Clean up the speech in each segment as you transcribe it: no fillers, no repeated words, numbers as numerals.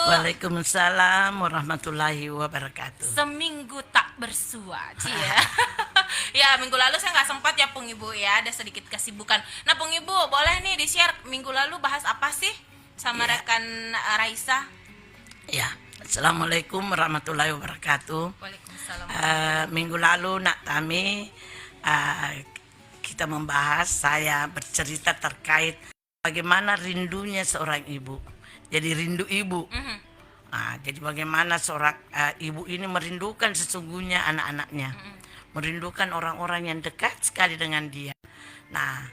Waalaikumsalam warahmatullahi wabarakatuh. Seminggu tak bersua, ya. Ya, minggu lalu saya nggak sempat ya, Pung Ibu ya, ada sedikit kesibukan. Nah, Pung Ibu, boleh nih di-share minggu lalu bahas apa sih sama Ya. rekan Raisa? Ya, Assalamualaikum warahmatullahi wabarakatuh. Waalaikumsalam. Minggu lalu Nak Tami kita membahas, saya bercerita terkait bagaimana rindunya seorang ibu. Jadi rindu ibu. Jadi bagaimana seorang ibu ini merindukan sesungguhnya anak-anaknya, merindukan orang-orang yang dekat sekali dengan dia. Nah,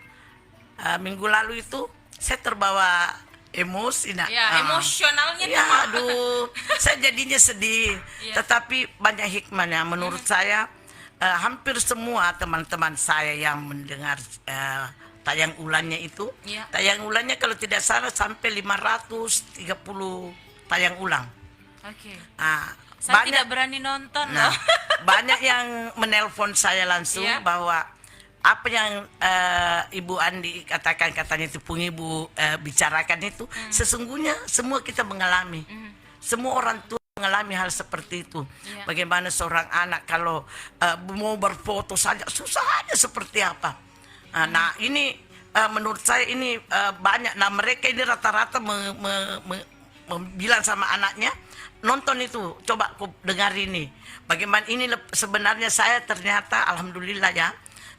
minggu lalu itu saya terbawa emosi, Nak. Ya, emosionalnya Ya, tuh. aduh, saya jadinya sedih. Iya. Tetapi banyak hikmahnya. Menurut saya, hampir semua teman-teman saya yang mendengar tayang ulannya itu, Iya. tayang ulannya kalau tidak salah sampai 530 tayang ulang. Oke. Banyak, Saya tidak berani nonton nah, loh. banyak yang menelpon saya langsung Iya. bahwa apa yang Ibu Andi katakan, katanya itu Pung Ibu bicarakan itu, sesungguhnya semua kita mengalami. Semua orang tua mengalami hal seperti itu. Iya. Bagaimana seorang anak kalau mau berfoto saja susahnya seperti apa. Nah, ini menurut saya ini banyak. Nah, mereka ini rata-rata bilang sama anaknya, nonton itu, coba kau dengar ini. Bagaimana ini sebenarnya saya ternyata alhamdulillah ya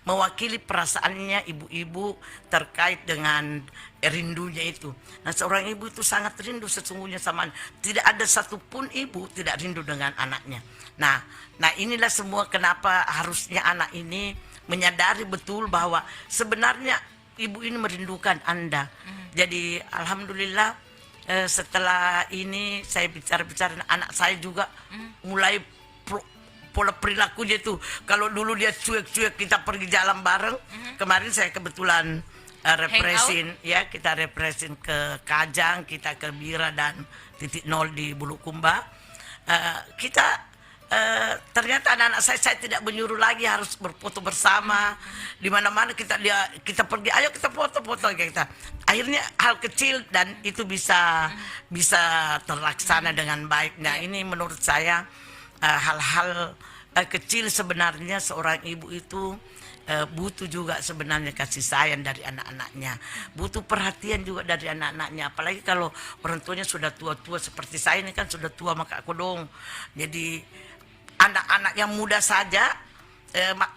mewakili perasaannya ibu-ibu terkait dengan rindunya itu. Nah, seorang ibu itu sangat rindu sesungguhnya sama, tidak ada satupun ibu tidak rindu dengan anaknya. Nah inilah semua kenapa harusnya anak ini menyadari betul bahwa sebenarnya ibu ini merindukan Anda. Jadi alhamdulillah setelah ini saya bicara-bicara, anak saya juga mulai pola perilakunya itu. Kalau dulu dia cuek-cuek, kita pergi jalan bareng. Kemarin saya kebetulan represin, ya, kita represin ke Kajang, kita ke Bira dan titik nol di Bulukumba. Kita ternyata anak-anak saya tidak menyuruh lagi harus berfoto bersama. Di mana-mana kita pergi, ayo kita foto-foto kita. Akhirnya hal kecil dan itu bisa terlaksana dengan baik. Nah, ini menurut saya hal-hal kecil sebenarnya seorang ibu itu butuh juga sebenarnya kasih sayang dari anak-anaknya, butuh perhatian juga dari anak-anaknya. Apalagi kalau orang tuanya sudah tua-tua seperti saya ini kan sudah tua maka aku dong. Jadi anak-anak yang muda saja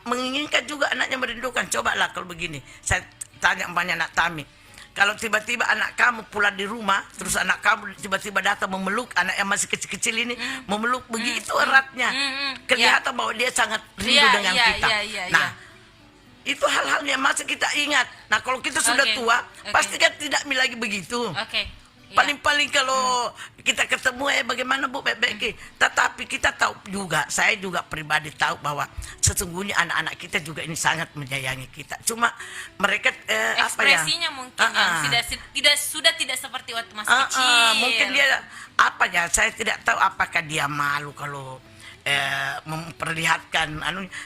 menginginkan juga anaknya merindukan. Cobalah kalau begini, saya tanya banyak Anak Tami. Kalau tiba-tiba anak kamu pulang di rumah, terus anak kamu tiba-tiba datang memeluk anak yang masih kecil-kecil ini, memeluk begitu eratnya, kelihatan bahwa dia sangat rindu dengan kita. Nah, itu hal-hal yang masih kita ingat. Nah, kalau kita sudah tua, pasti kan tidak lagi begitu. Paling-paling kalau kita ketemu bagaimana Bu, baik-baik. Tetapi kita tahu juga, saya juga pribadi tahu bahwa sesungguhnya anak-anak kita juga ini sangat menyayangi kita. Cuma mereka ekspresinya mungkin yang sudah tidak seperti waktu masih kecil. Mungkin dia saya tidak tahu apakah dia malu kalau memperlihatkan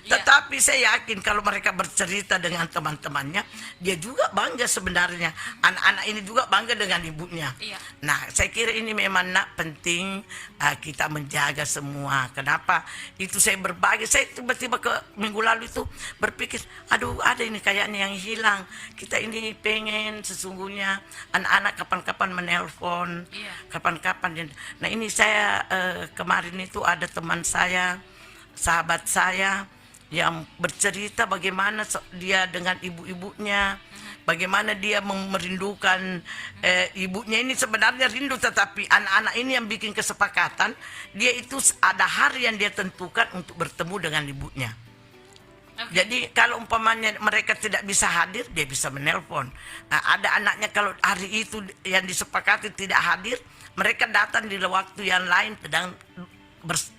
tetapi saya yakin kalau mereka bercerita dengan teman-temannya, dia juga bangga sebenarnya. Anak-anak ini juga bangga dengan ibunya. Nah, saya kira ini memang penting kita menjaga semua. Kenapa itu saya berbagi, saya tiba-tiba ke minggu lalu itu berpikir, aduh, ada ini kayaknya yang hilang. Kita ini pengen sesungguhnya anak-anak kapan-kapan menelpon, kapan-kapan. Nah, ini saya kemarin itu ada teman saya, sahabat saya yang bercerita bagaimana dia dengan ibu-ibunya, bagaimana dia merindukan ibunya ini sebenarnya rindu, tetapi anak-anak ini yang bikin kesepakatan, dia itu ada hari yang dia tentukan untuk bertemu dengan ibunya. Jadi kalau umpamanya mereka tidak bisa hadir, dia bisa menelpon. Nah, ada anaknya kalau hari itu yang disepakati tidak hadir, mereka datang di waktu yang lain, sedang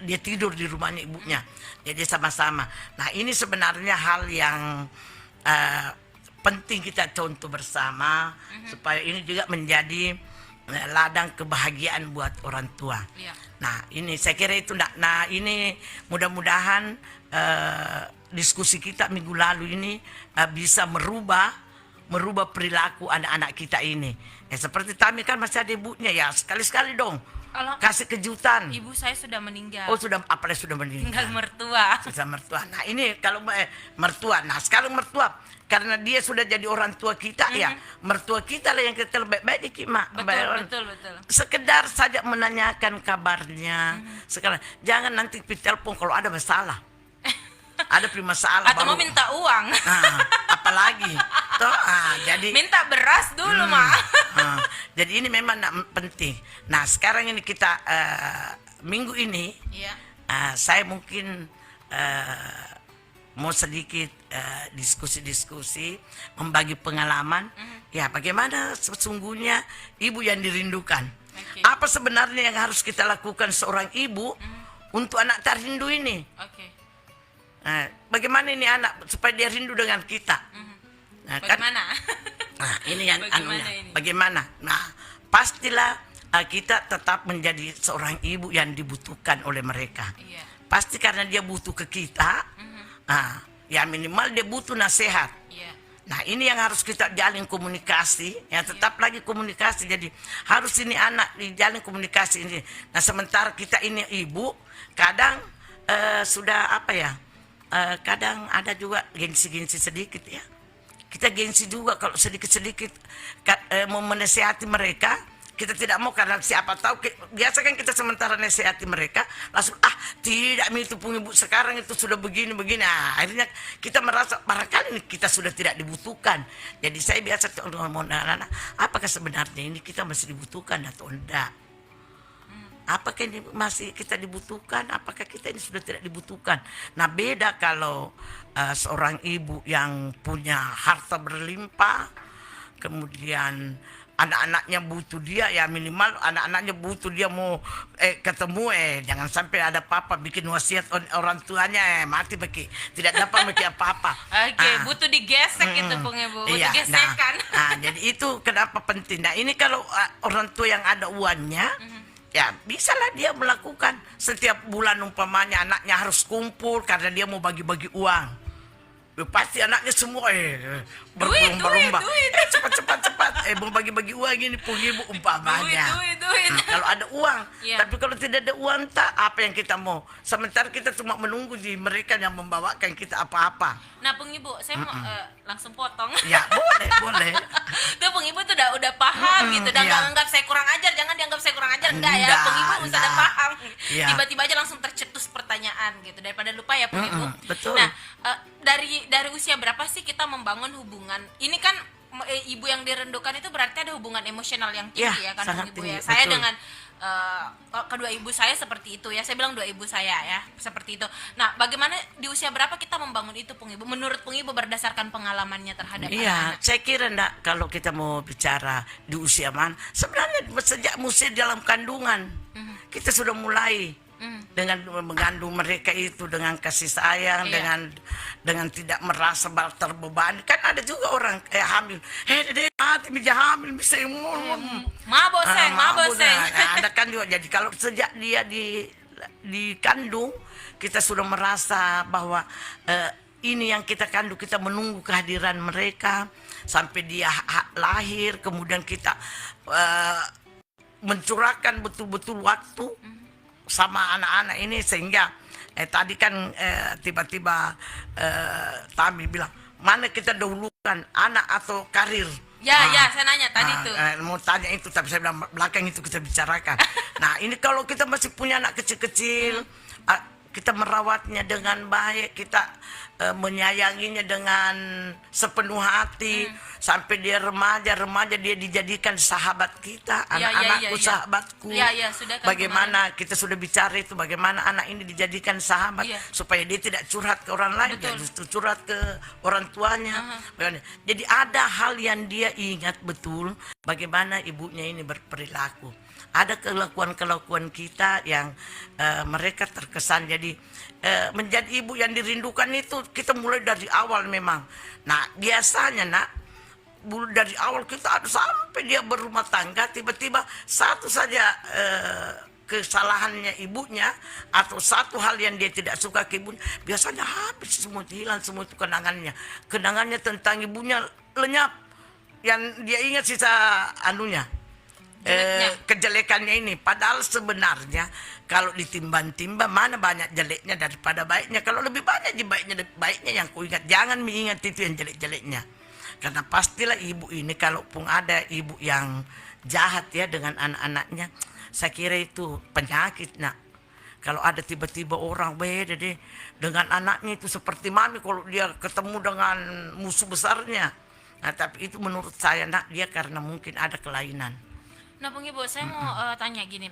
dia tidur di rumahnya ibunya, jadi sama-sama. Nah, ini sebenarnya hal yang penting kita contoh bersama supaya ini juga menjadi ladang kebahagiaan buat orang tua. Nah, ini saya kira itu. Nah, ini mudah-mudahan diskusi kita minggu lalu ini bisa merubah perilaku anak-anak kita ini. Seperti Tami kan masih ada ibunya ya, sekali-sekali dong Kalau kasih kejutan. ibu saya sudah meninggal. Oh sudah, apalagi sudah Tinggal meninggal. mertua. Sudah mertua. Nah ini kalau mertua. Nah sekarang mertua, karena dia sudah jadi orang tua kita ya, mertua kita lah yang kita lebih baik dikit mak. Betul. Sekedar saja menanyakan kabarnya. Sekarang jangan nanti telepon kalau ada masalah. Ada masalah Atau mau minta uang. Nah, apalagi toh, jadi Minta beras dulu, Mak. jadi ini memang penting. Nah sekarang ini kita minggu ini Iya. saya mungkin mau sedikit diskusi-diskusi, membagi pengalaman. Ya bagaimana sesungguhnya ibu yang dirindukan. Oke. Apa sebenarnya yang harus kita lakukan seorang ibu untuk anak terrindu ini. Oke. Nah, bagaimana ini anak supaya dia rindu dengan kita. Nah, kan, Bagaimana? nah ini yang Bagaimana anunya. ini? Bagaimana? Nah pastilah kita tetap menjadi seorang ibu yang dibutuhkan oleh mereka. Iya. Pasti karena dia butuh ke kita. Nah, ya minimal dia butuh nasihat. Iya. Nah ini yang harus kita jalin komunikasi, ya tetap lagi komunikasi. Jadi harus ini anak dijalin komunikasi ini. Nah sementara kita ini ibu, kadang sudah apa ya? Kadang ada juga gengsi-gengsi sedikit ya. Kita gengsi juga kalau sedikit-sedikit mau menasihati mereka. Kita tidak mau karena siapa tahu biasa kan kita sementara nasihati mereka langsung tidak itu pun ibu sekarang itu sudah begini. Nah, akhirnya kita merasa barangkali kita sudah tidak dibutuhkan. Jadi saya biasa ngomong anak-anak, apakah sebenarnya ini kita masih dibutuhkan atau enggak? Apakah ini masih kita dibutuhkan? Apakah kita ini sudah tidak dibutuhkan? Nah beda kalau seorang ibu yang punya harta berlimpah, kemudian anak-anaknya butuh dia, ya minimal anak-anaknya butuh dia mau ketemu jangan sampai ada papa bikin wasiat orang tuanya mati bagi tidak dapat bagi apa-apa. Oke, butuh digesek itu Pung Ibu. Butuh Iya, gesekan. jadi itu kenapa penting. Nah ini kalau orang tua yang ada uangnya, ya bisalah dia melakukan setiap bulan umpamanya anaknya harus kumpul karena dia mau bagi-bagi uang. Pasti anaknya semua berlomba-lomba. Duit. Cepat. Mau bagi-bagi uang ini pun ibu umpamanya. Duit. Kalau ada uang, Iya. tapi kalau tidak ada uang tak apa yang kita mau. Sementara kita cuma menunggu di mereka yang membawakan kita apa-apa. Nah, Pung Ibu, saya mau langsung potong. Ya boleh. Tuh Pung Ibu tuh udah paham gitu, udah nggak iya. anggap saya kurang ajar, jangan dianggap saya kurang ajar, enggak ya, Enggak, Pung Ibu udah enggak. paham. Iya. Tiba-tiba aja langsung tercetus pertanyaan gitu, daripada lupa ya Pung Ibu. Betul. Nah, dari usia berapa sih kita membangun hubungan? Ini kan ibu yang dirindukan itu berarti ada hubungan emosional yang tinggi Ya, ya kan sangat Pung Ibu ya. tinggi, Saya betul. dengan kedua ibu saya seperti itu ya. Saya bilang dua ibu saya ya, seperti itu. Nah, bagaimana di usia berapa kita membangun itu Pung Ibu? Menurut Pung Ibu berdasarkan pengalamannya terhadap Iya, anak-anak. saya kira enggak kalau kita mau bicara di usia mana. Sebenarnya sejak usia dalam kandungan kita sudah mulai dengan mengandung mereka itu dengan kasih sayang, Iya. dengan tidak merasa terbebani. Kan ada juga orang hamil, dede mati bisa hamil bisa Mabok seng. Nah, ada kan juga. Jadi kalau sejak dia dikandung kita sudah merasa bahwa ini yang kita kandung, kita menunggu kehadiran mereka sampai dia lahir, kemudian kita mencurahkan betul-betul waktu sama anak-anak ini sehingga tadi kan tiba-tiba Tami bilang mana kita dahulukan anak atau karir. Ya, saya nanya tadi tuh. Mau tanya itu tapi saya bilang belakang itu kita bicarakan. Nah ini kalau kita masih punya anak kecil-kecil, kita merawatnya dengan baik, kita menyayanginya dengan sepenuh hati sampai dia remaja dia dijadikan sahabat kita, anak-anakku iya. sahabatku. Iya, sudah kan Bagaimana kita sudah bicara itu, bagaimana anak ini dijadikan sahabat Iya. supaya dia tidak curhat ke orang lain, dia Betul. justru curhat ke orang tuanya. Jadi ada hal yang dia ingat betul bagaimana ibunya ini berperilaku. Ada kelakuan-kelakuan kita yang mereka terkesan. Jadi menjadi ibu yang dirindukan itu kita mulai dari awal memang. Nah biasanya dari awal kita ada sampai dia berumah tangga, tiba-tiba satu saja kesalahannya ibunya atau satu hal yang dia tidak suka ke ibunya, biasanya habis semua, hilang semua itu kenangannya tentang ibunya lenyap. yang dia ingat sisa anunya, kejelekannya ini. Padahal sebenarnya kalau ditimbang-timbang mana banyak jeleknya daripada baiknya. Kalau lebih banyak baiknya yang ku ingat. Jangan mengingat itu yang jelek-jeleknya. Karena pastilah ibu ini, kalaupun ada ibu yang jahat ya dengan anak-anaknya, saya kira itu penyakit, nak. Kalau ada tiba-tiba orang beda deh dengan anaknya, itu seperti mami kalau dia ketemu dengan musuh besarnya. Nah, tapi itu menurut saya, nak, dia karena mungkin ada kelainan. Nah, Bung Ibu, saya mau tanya gini.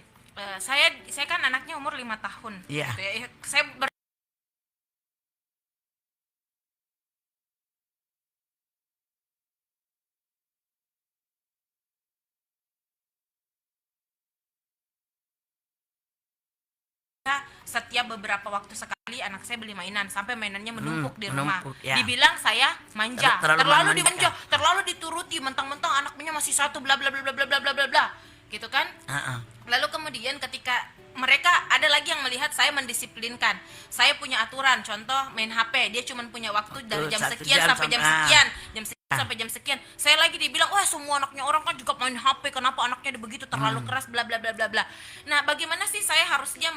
Saya kan anaknya umur 5 tahun. Iya. Gitu ya. Saya setiap beberapa waktu sekali anak saya beli mainan sampai mainannya menumpuk di rumah. ya. Dibilang saya manja, Terlalu terlalu memanja. dimanja, terlalu dituruti, mentang-mentang anaknya masih satu, bla bla bla bla bla bla bla bla bla, gitu kan? Lalu kemudian ketika mereka ada lagi yang melihat saya mendisiplinkan, saya punya aturan, contoh main HP, dia cuma punya waktu dari jam 1 sekian jam sampai jam sekian, jam sekian sampai jam sekian. Saya lagi dibilang, wah semua anaknya orang kan juga main HP, kenapa anaknya begitu terlalu keras, bla bla bla bla bla. Nah, bagaimana sih saya harusnya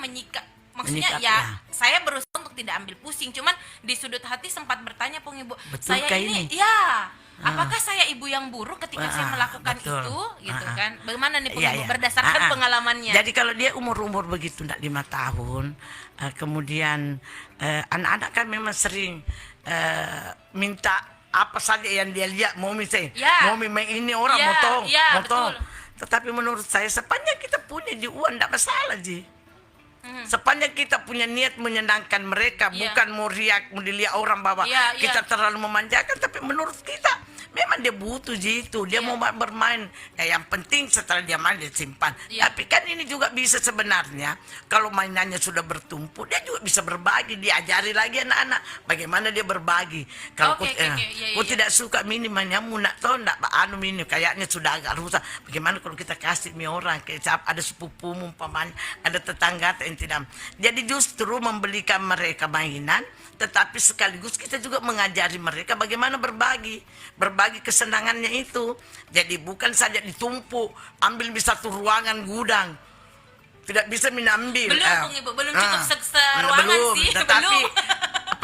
maksudnya ya, saya berusaha untuk tidak ambil pusing, cuman di sudut hati sempat bertanya, Pung Ibu, saya ini ya apakah saya ibu yang buruk ketika saya melakukan betul. itu, gitu kan? Bagaimana nih Pung Iya, Ibu iya. berdasarkan pengalamannya? Jadi kalau dia umur begitu, nak, 5 tahun, kemudian anak-anak kan memang sering minta apa saja yang dia lihat, mau misalnya, mau main ini orang motong. Betul. Tetapi menurut saya sepanjang kita punya di uang tidak masalah, Ji. Sepanjang kita punya niat menyenangkan mereka, bukan mau riak, mau dilihat orang bahwa kita terlalu memanjakan, tapi menurut kita memang dia butuh gitu, dia mau bermain. Ya, yang penting setelah dia main dia simpan. Tapi kan ini juga bisa sebenarnya, kalau mainannya sudah bertumpuk, dia juga bisa berbagi, diajari lagi anak-anak bagaimana dia berbagi. Kalau tidak suka minimalnya munak toh ndak anu mini kayaknya sudah agak rusak. Bagaimana kalau kita kasih mie orang, kayak ada sepupu umpamanya, ada tetangga yang tidak. Jadi justru membelikan mereka mainan, tetapi sekaligus kita juga mengajari mereka bagaimana berbagi kesenangannya itu. Jadi bukan saja ditumpuk, ambil di satu ruangan gudang, tidak bisa menambil. Belum, Bung Ibu, belum cukup seruangan belum, sih. tetapi Belum.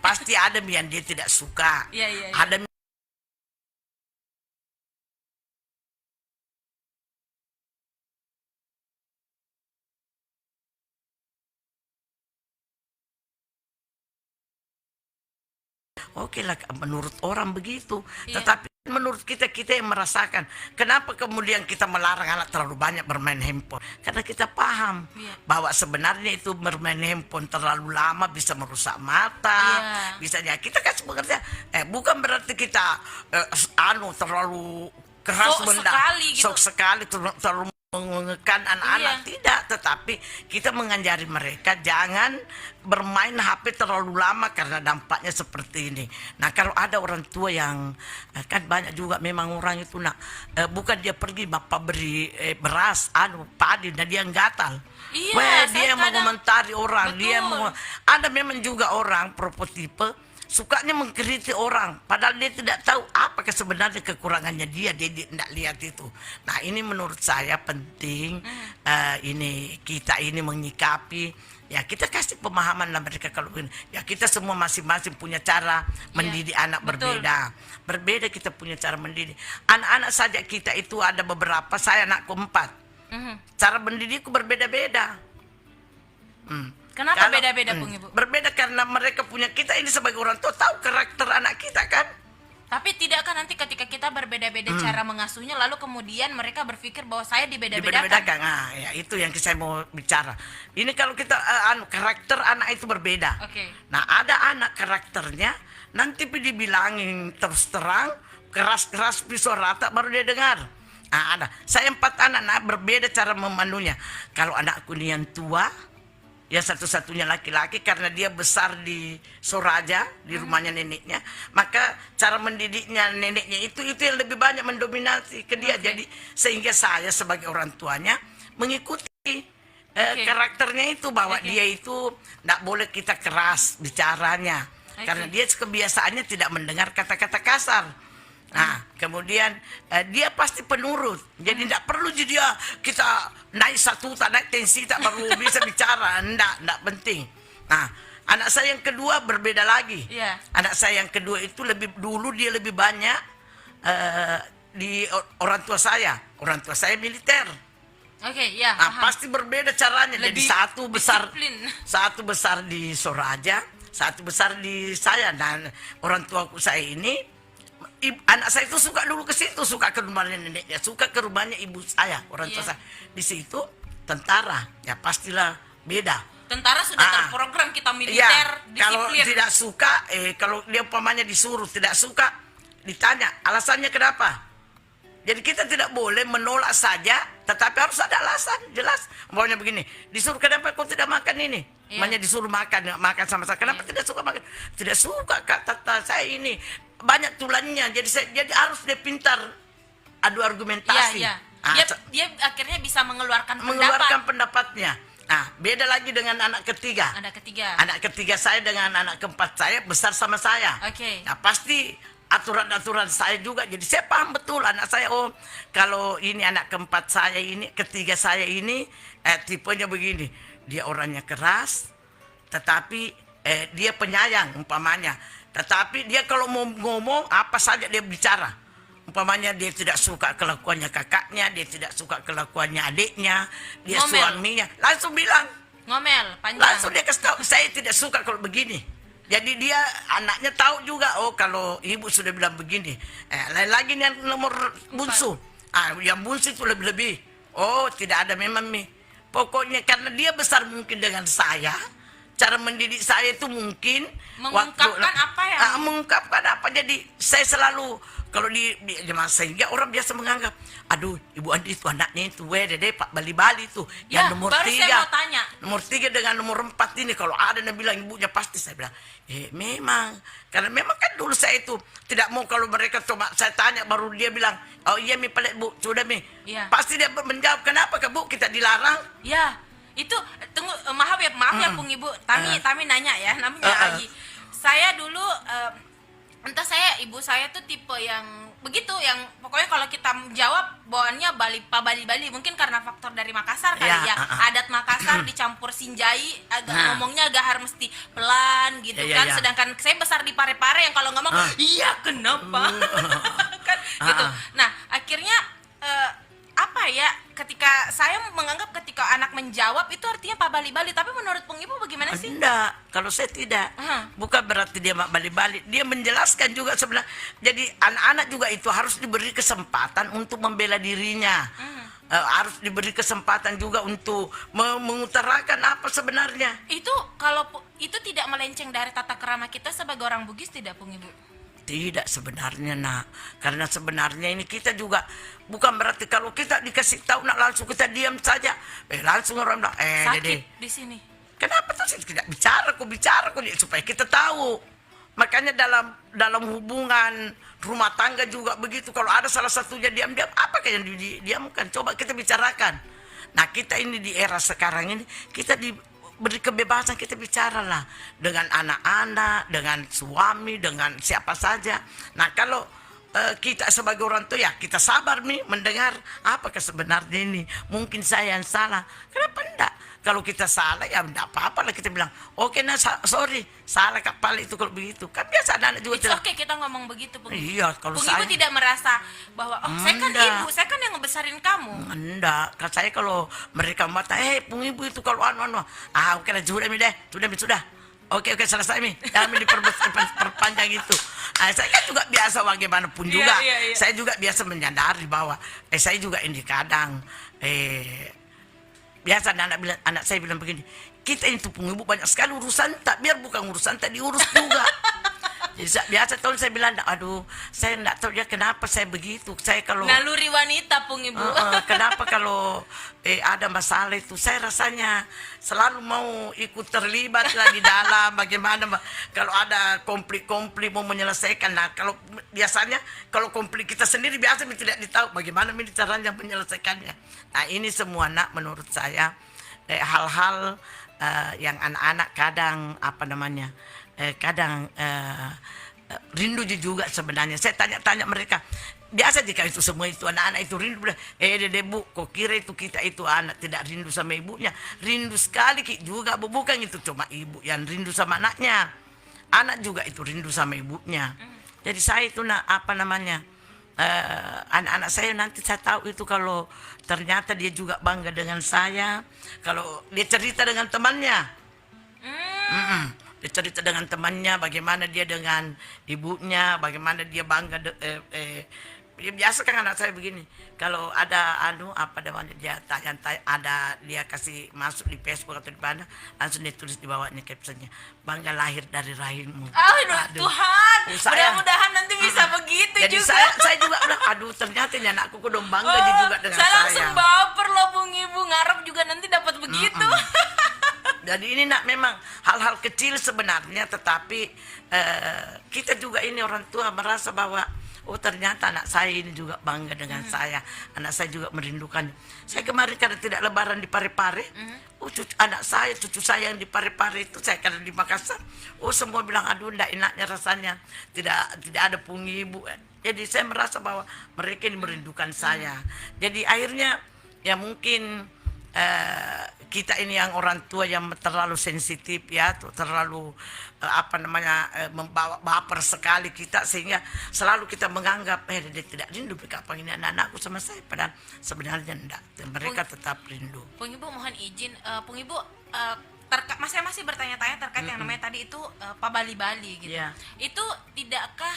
pasti ada yang dia tidak suka. Ada oke lah, menurut orang begitu. Tetapi menurut kita yang merasakan. Kenapa kemudian kita melarang anak terlalu banyak bermain handphone? Karena kita paham bahwa sebenarnya itu bermain handphone terlalu lama bisa merusak mata. Bisanya kita kan bekerja. Bukan berarti kita terlalu keras sok sekali terlalu mengekan anak-anak, tidak, tetapi kita mengajari mereka jangan bermain HP terlalu lama karena dampaknya seperti ini. Nah, kalau ada orang tua yang kan banyak juga memang orang itu bukan dia pergi bapak beri beras padi dan dia gatal. Dia mau komentari orang, ada memang juga orang prototipe sukanya mengkritik orang, padahal dia tidak tahu apakah sebenarnya kekurangannya dia tidak lihat itu. Nah, ini menurut saya penting. Ini kita ini menyikapi, ya kita kasih pemahaman lah mereka. Kalau ya kita semua masing-masing punya cara mendidik anak berbeda kita punya cara mendidik anak-anak saja. Kita itu ada beberapa, saya anakku 4, cara mendidikku berbeda-beda. Kenapa beda-beda, Bung Ibu? Berbeda karena mereka punya, kita ini sebagai orang tua tahu karakter anak kita kan. Tapi tidakkah nanti ketika kita berbeda-beda cara mengasuhnya, lalu kemudian mereka berpikir bahwa saya dibeda-bedakan? Nah, ya itu yang saya mau bicara. Ini kalau kita karakter anak itu berbeda. Nah, ada anak karakternya nanti dibilangin terus terang, keras-keras pisau rata baru dia dengar. Nah, ada. Saya 4 anak berbeda cara memandunya. Kalau anakku ini yang tua, ya satu-satunya laki-laki karena dia besar di Soraja, di rumahnya neneknya, maka cara mendidiknya neneknya itu yang lebih banyak mendominasi ke dia. Jadi sehingga saya sebagai orang tuanya mengikuti karakternya itu, bahwa dia itu tidak boleh kita keras bicaranya, karena dia kebiasaannya tidak mendengar kata-kata kasar. Nah, kemudian dia pasti penurut. Jadi tidak perlu dia kita naik satu, tak naik tensi, tak baru bisa bicara. Tidak penting. Nah, anak saya yang kedua berbeda lagi. Iya. Anak saya yang kedua itu dia lebih banyak di orang tua saya. Orang tua saya militer. Oke, ya. Nah, paham. pasti berbeda caranya. Jadi Lebih disiplin. satu besar di Soraja, satu besar di saya. Dan orang tuaku saya ini anak saya itu suka dulu ke situ, suka ke rumahnya neneknya, suka ke rumahnya ibu saya, orang tua saya. Di situ tentara, ya pastilah beda. Tentara sudah terprogram, kita militer, Ya, kalau disiplin. tidak suka, kalau dia umpamanya disuruh tidak suka, ditanya alasannya kenapa. Jadi kita tidak boleh menolak saja, tetapi harus ada alasan jelas. Umpamanya begini, disuruh kenapa kau tidak makan ini? Iya. Umpamanya disuruh makan sama saya, kenapa tidak suka makan? Tidak suka kata saya ini banyak tulannya, jadi harus dia pintar adu argumentasi. Iya. Ah, Dia akhirnya bisa mengeluarkan pendapatnya. Nah, beda lagi dengan anak ketiga. Anak ketiga saya dengan anak keempat saya besar sama saya. Oke. Nah, pasti aturan-aturan saya juga. Jadi saya paham betul anak saya. Oh, kalau ini anak keempat saya ini, ketiga saya ini tipenya begini. Dia orangnya keras, tetapi dia penyayang umpamanya. Tetapi dia kalau mau ngomong apa saja dia bicara. Umpamanya dia tidak suka kelakuannya kakaknya, dia tidak suka kelakuannya adiknya, dia Ngomel. suaminya, langsung bilang. Ngomel, panjang. Langsung dia kasih tahu, saya tidak suka kalau begini. Jadi dia anaknya tahu juga, oh kalau ibu sudah bilang begini. Lain lagi nih yang nomor bungsu. Yang bungsu itu lebih-lebih. Oh tidak ada memang nih. Pokoknya karena dia besar mungkin dengan saya. Cara mendidik saya itu mungkin mengungkapkan apa ya? Mengungkapkan apa. Jadi saya selalu kalau di masa sehingga orang biasa menganggap, aduh Ibu Andi itu anaknya itu dede Pak Bali-Bali itu Ya, yang nomor baru 3. saya mau tanya. Nomor 3 dengan nomor 4 ini kalau ada yang bilang ibunya pasti saya bilang, memang karena memang kan dulu saya itu tidak mau kalau mereka cuma saya tanya baru dia bilang, oh iya mi pelet Bu, sudah mi. Iya. Pasti dia menjawab kenapa ke Bu kita dilarang? Ya, itu tunggu maaf ya Pung Ibu. Tami nanya ya, namanya Aji. Saya dulu entah ibu saya tuh tipe yang begitu, yang pokoknya kalau kita jawab bawaannya Bali mungkin karena faktor dari Makassar kali ya. Adat Makassar dicampur Sinjai, ngomongnya agak harus mesti pelan gitu kan. Sedangkan saya besar di Parepare yang kalau ngomong iya kenapa kan gitu. Nah, akhirnya apa ya, ketika saya menganggap ketika anak menjawab itu artinya Pak Bali-Bali, tapi menurut Pung Ibu bagaimana sih? Enggak, kalau saya tidak. Bukan berarti dia Mak Bali-Bali. Dia menjelaskan juga sebenarnya. Jadi anak-anak juga itu harus diberi kesempatan untuk membela dirinya. Harus diberi kesempatan juga untuk mengutarakan apa sebenarnya. Itu kalau itu tidak melenceng dari tata kerama kita sebagai orang Bugis tidak Pung Ibu? Tidak sebenarnya nak, karena sebenarnya ini kita juga bukan berarti kalau kita dikasih tahu nak langsung kita diam saja, langsung orang bilang sakit Dede, di sini. kenapa tuh sih tidak bicara kok supaya kita tahu. Makanya dalam hubungan rumah tangga juga begitu, kalau ada salah satunya diam-diam, apa yang didiamkan? Coba kita bicarakan. Nah kita ini di era sekarang ini kita beri kebebasan, kita bicara lah dengan anak-anak, dengan suami, dengan siapa saja. Nah kalau kita sebagai orang tua ya kita sabar nih mendengar apakah sebenarnya ini mungkin saya yang salah. Kenapa enggak? Kalau kita salah ya enggak apa-apa lah, kita bilang oke nah sorry salah Kak Pali itu kalau begitu. Kan biasa anak juga It's okay kita ngomong begitu Pung. Iya, kalau Pung saya Ibu tidak merasa bahwa saya kan enggak. ibu, saya kan yang ngebesarin kamu. Enggak, kalau saya kalau mereka mata, Pung Ibu itu kalau oke lah sudah. Oke selesai mi, jangan mi diperpanjang itu. Saya kan juga biasa bagaimanapun juga. Iya. Saya juga biasa menyadari bahwa saya juga ini kadang biasa anak saya bilang begini, kita itu Pung Ibu banyak sekali urusan tak, biar bukan urusan tak diurus juga. Jadi biasa tahun saya bilang, aduh saya enggak tahu ya kenapa saya begitu. Saya kalau Naluri wanita Pung Ibu. kenapa kalau ada masalah itu saya rasanya selalu mau ikut terlibat lah di dalam bagaimana kalau ada konflik mau menyelesaikan. Nah kalau biasanya kalau konflik kita sendiri biasa tidak ditahu bagaimana caranya menyelesaikannya. Nah ini semua nak menurut saya hal-hal yang anak-anak kadang kadang rindu juga sebenarnya. Saya tanya-tanya mereka, biasa jika itu semua itu anak-anak itu rindu, bilang, dede bu, kok kira itu kita itu anak tidak rindu sama ibunya? Rindu sekali Ki juga bu, bukan itu cuma ibu yang rindu sama anaknya, anak juga itu rindu sama ibunya. Jadi saya itu apa namanya, anak-anak saya nanti saya tahu itu kalau ternyata dia juga bangga dengan saya, kalau dia cerita dengan temannya. Dia cerita dengan temannya bagaimana dia dengan ibunya, bagaimana dia bangga. Biasa kan anak saya begini, kalau ada apa namanya dia tanya ada dia kasih masuk di Facebook atau di mana, langsung dia tulis di bawahnya captionnya, bangga lahir dari rahimmu. Aduh, Tuhan, mudah-mudahan nanti bisa begitu jadi juga. saya juga bilang, aduh ternyata nih anakku dong bangga dia juga dengan saya saya. langsung baper loh Bung Ibu, ngarep juga nanti dapat begitu. Jadi ini memang hal-hal kecil sebenarnya, tetapi kita juga ini orang tua merasa bahwa oh ternyata anak saya ini juga bangga dengan saya, anak saya juga merindukan. Saya kemarin karena tidak lebaran di Parepare, anak saya, cucu saya yang di Parepare itu, saya karena di Makassar, semua bilang aduh enggak enaknya rasanya, tidak ada pun ibu. Jadi saya merasa bahwa mereka ini merindukan saya. Jadi akhirnya ya mungkin kita ini yang orang tua yang terlalu sensitif ya, terlalu membawa baper sekali kita, sehingga selalu kita menganggap dia tidak rindu apa ini anak-anakku sama saya, padahal sebenarnya enggak, mereka tetap rindu. Pung Ibu mohon izin, Pung Ibu masih bertanya-tanya terkait yang namanya tadi itu Pak Bali-Bali gitu. Yeah. Itu tidakkah